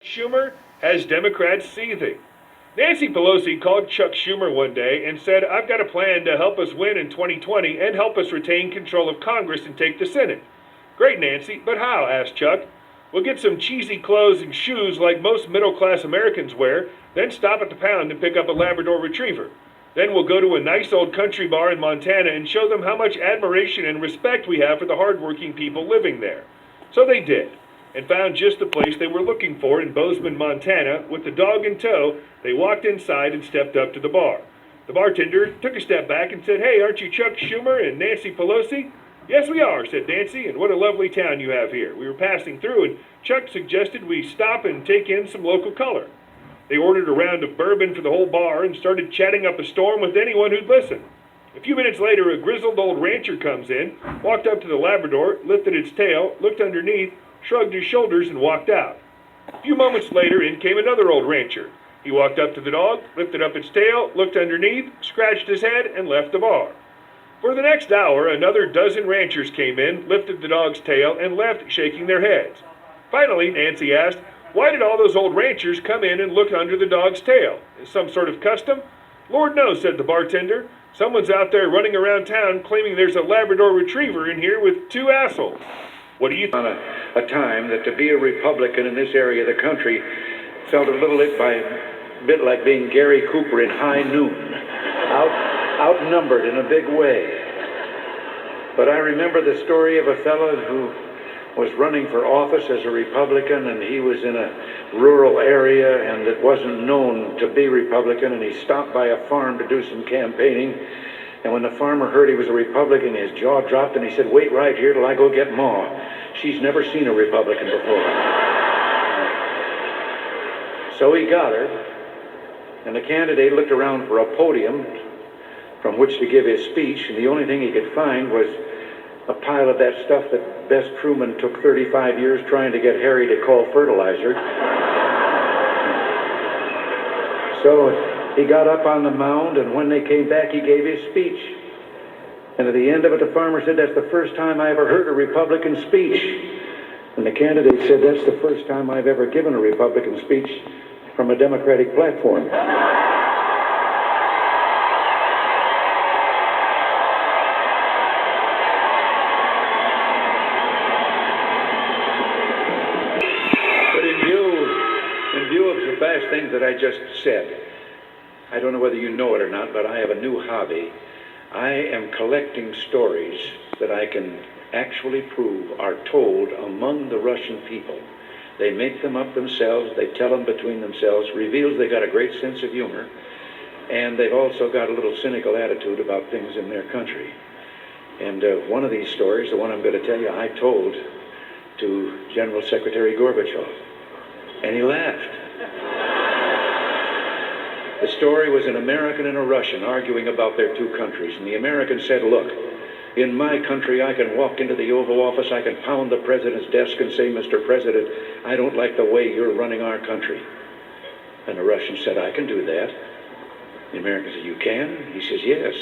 Schumer has Democrats seething. Nancy Pelosi called Chuck Schumer one day and said, "I've got a plan to help us win in 2020 and help us retain control of Congress and take the Senate." "Great, Nancy, but how?" asked Chuck. "We'll get some cheesy clothes and shoes like most middle-class Americans wear, then stop at the pound and pick up a Labrador Retriever. Then we'll go to a nice old country bar in Montana and show them how much admiration and respect we have for the hardworking people living there." So they did, and found just the place they were looking for in Bozeman, Montana. With the dog in tow, they walked inside and stepped up to the bar. The bartender took a step back and said, "Hey, aren't you Chuck Schumer and Nancy Pelosi?" "Yes, we are," said Nancy, "and what a lovely town you have here. We were passing through, and Chuck suggested we stop and take in some local color." They ordered a round of bourbon for the whole bar and started chatting up a storm with anyone who'd listen. A few minutes later, a grizzled old rancher comes in, walked up to the Labrador, lifted its tail, looked underneath, shrugged his shoulders, and walked out. A few moments later, in came another old rancher. He walked up to the dog, lifted up its tail, looked underneath, scratched his head, and left the bar. For the next hour, another dozen ranchers came in, lifted the dog's tail, and left shaking their heads. Finally, Nancy asked, "Why did all those old ranchers come in and look under the dog's tail? Is some sort of custom?" "Lord knows," said the bartender. "Someone's out there running around town claiming there's a Labrador Retriever in here with two assholes." What do you think? On a time that to be a Republican in this area of the country felt a bit like being Gary Cooper in high noon, outnumbered in a big way. But I remember the story of a fellow who was running for office as a Republican, and he was in a rural area and it wasn't known to be Republican, and he stopped by a farm to do some campaigning. And when the farmer heard he was a Republican, his jaw dropped and he said, "Wait right here till I go get Ma. She's never seen a Republican before." So he got her, and the candidate looked around for a podium from which to give his speech, and the only thing he could find was a pile of that stuff that Bess Truman took 35 years trying to get Harry to call fertilizer. So he got up on the mound, and when they came back, he gave his speech. And at the end of it, the farmer said, "That's the first time I ever heard a Republican speech." And the candidate said, "That's the first time I've ever given a Republican speech from a Democratic platform." But in view of the vast things that I just said, I don't know whether you know it or not, but I have a new hobby. I am collecting stories that I can actually prove are told among the Russian people. They make them up themselves, they tell them between themselves, reveals they got a great sense of humor, and they've also got a little cynical attitude about things in their country. And one of these stories, the one I'm going to tell you, I told to General Secretary Gorbachev, and he laughed. The story was an American and a Russian arguing about their two countries, and the American said, "Look, in my country I can walk into the Oval Office, I can pound the president's desk and say, 'Mr. President, I don't like the way you're running our country.'" And the Russian said, "I can do that." The American said, "You can?" He says, "Yes.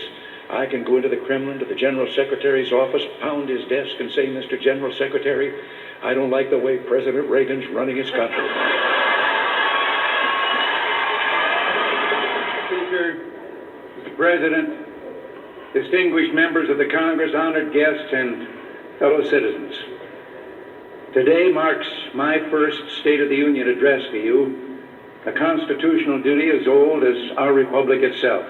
I can go into the Kremlin, to the General Secretary's office, pound his desk and say, 'Mr. General Secretary, I don't like the way President Reagan's running his country.'" Speaker, Mr. President, distinguished members of the Congress, honored guests, and fellow citizens. Today marks my first State of the Union address to you, a constitutional duty as old as our republic itself.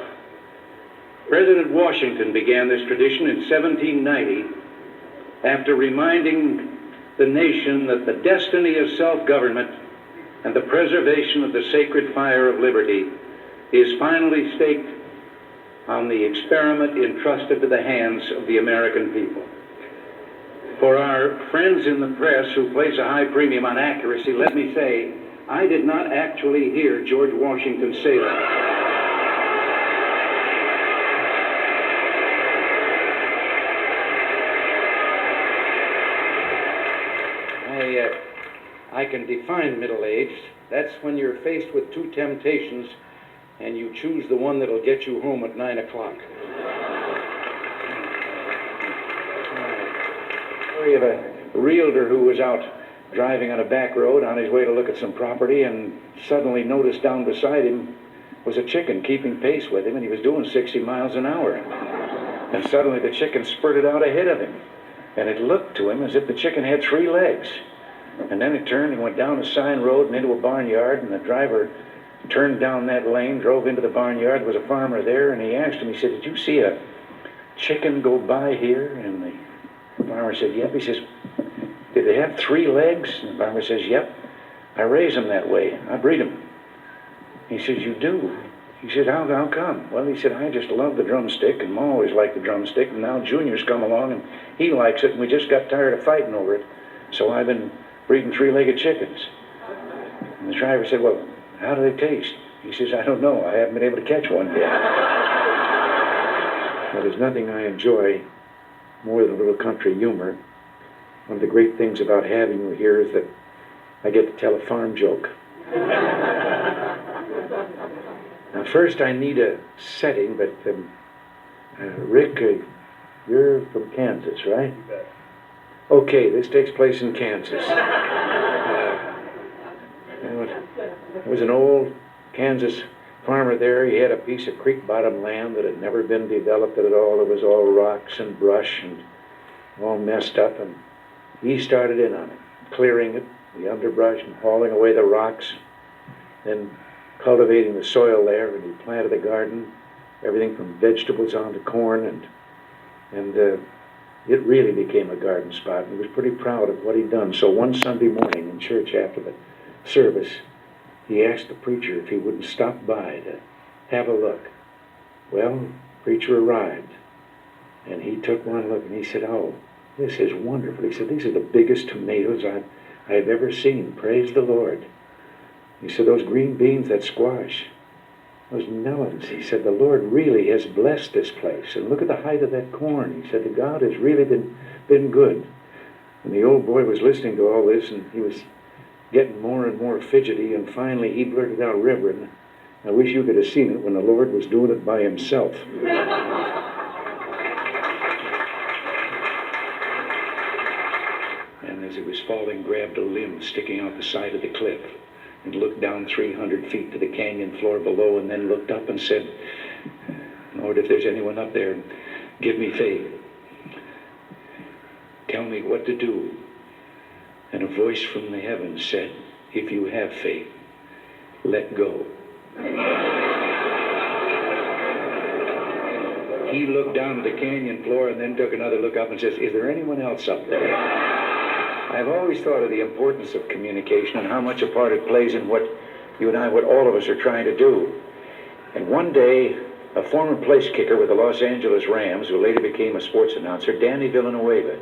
President Washington began this tradition in 1790 after reminding the nation that the destiny of self-government and the preservation of the sacred fire of liberty is finally staked on the experiment entrusted to the hands of the American people. For our friends in the press who place a high premium on accuracy, let me say, I did not actually hear George Washington say that. I can define middle age. That's when you're faced with two temptations and you choose the one that'll get you home at 9 o'clock. Story of a realtor who was out driving on a back road on his way to look at some property, and suddenly noticed down beside him was a chicken keeping pace with him, and he was doing 60 miles an hour. And suddenly the chicken spurted out ahead of him, and it looked to him as if the chicken had 3 legs. And then it turned and went down a sign road and into a barnyard, and the driver turned down that lane, drove into the barnyard. There was a farmer there, and he asked him, he said, "Did you see a chicken go by here?" And the farmer said, "Yep." He says, "Did they have 3 legs?" And the farmer says, "Yep. I raise them that way. I breed them." He says, "You do?" He said, how come?" "Well," he said, "I just love the drumstick, and Ma always liked the drumstick, and now Junior's come along, and he likes it, and we just got tired of fighting over it, so I've been breeding 3-legged chickens." And the driver said, "Well, how do they taste?" He says, "I don't know. I haven't been able to catch one yet." Well, there's nothing I enjoy more than a little country humor. One of the great things about having you here is that I get to tell a farm joke. Now, first I need a setting, but Rick, you're from Kansas, right? You bet. Okay, this takes place in Kansas. There was an old Kansas farmer there. He had a piece of creek bottom land that had never been developed at all. It was all rocks and brush and all messed up, and he started in on it, clearing it, the underbrush, and hauling away the rocks, then cultivating the soil there, and he planted a garden, everything from vegetables on to corn, and it really became a garden spot, and he was pretty proud of what he'd done. So one Sunday morning in church after the service, he asked the preacher if he wouldn't stop by to have a look. Well, the preacher arrived, and he took one look, and he said, "Oh, this is wonderful." He said, "These are the biggest tomatoes I've ever seen. Praise the Lord." He said, "Those green beans, that squash, those melons," he said, "the Lord really has blessed this place. And look at the height of that corn." He said, "The God has really been good." And the old boy was listening to all this, and he was getting more and more fidgety, and finally he blurted out, "Reverend, I wish you could have seen it when the Lord was doing it by himself." And as he was falling, grabbed a limb sticking out the side of the cliff, and looked down 300 feet to the canyon floor below, and then looked up and said, "Lord, if there's anyone up there, give me faith. Tell me what to do." And a voice from the heavens said, "If you have faith, let go." He looked down at the canyon floor and then took another look up and says, "Is there anyone else up there?" I've always thought of the importance of communication and how much a part it plays in what you and I, what all of us are trying to do. And one day, a former place kicker with the Los Angeles Rams, who later became a sports announcer, Danny Villanueva,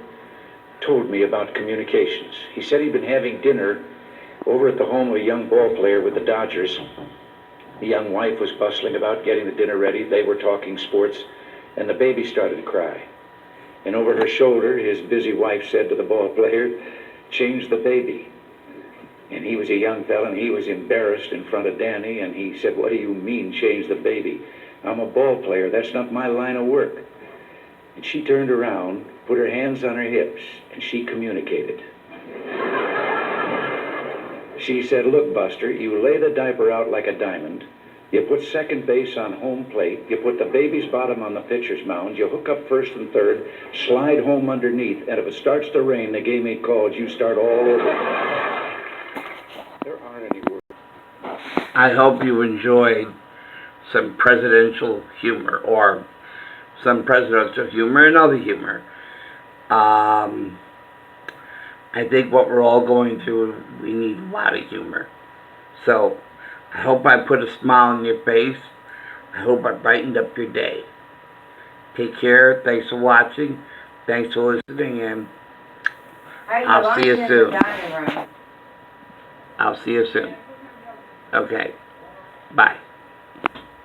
told me about communications. He said he'd been having dinner over at the home of a young ball player with the Dodgers. The young wife was bustling about getting the dinner ready. They were talking sports, and the baby started to cry. And over her shoulder, his busy wife said to the ball player, "Change the baby." And he was a young fella, and he was embarrassed in front of Danny, and he said, "What do you mean, change the baby? I'm a ball player. That's not my line of work." And she turned around, put her hands on her hips, and she communicated. She said, "Look, Buster, you lay the diaper out like a diamond. You put second base on home plate. You put the baby's bottom on the pitcher's mound. You hook up first and third, slide home underneath, and if it starts to rain, the game ain't called. You start all over." There aren't any words. I hope you enjoyed some presidential humor, or some presidential humor and other humor. I think what we're all going through, we need a lot of humor. So, I hope I put a smile on your face. I hope I brightened up your day. Take care. Thanks for watching. Thanks for listening, and I'll see you soon. I'll see you soon. Okay. Bye.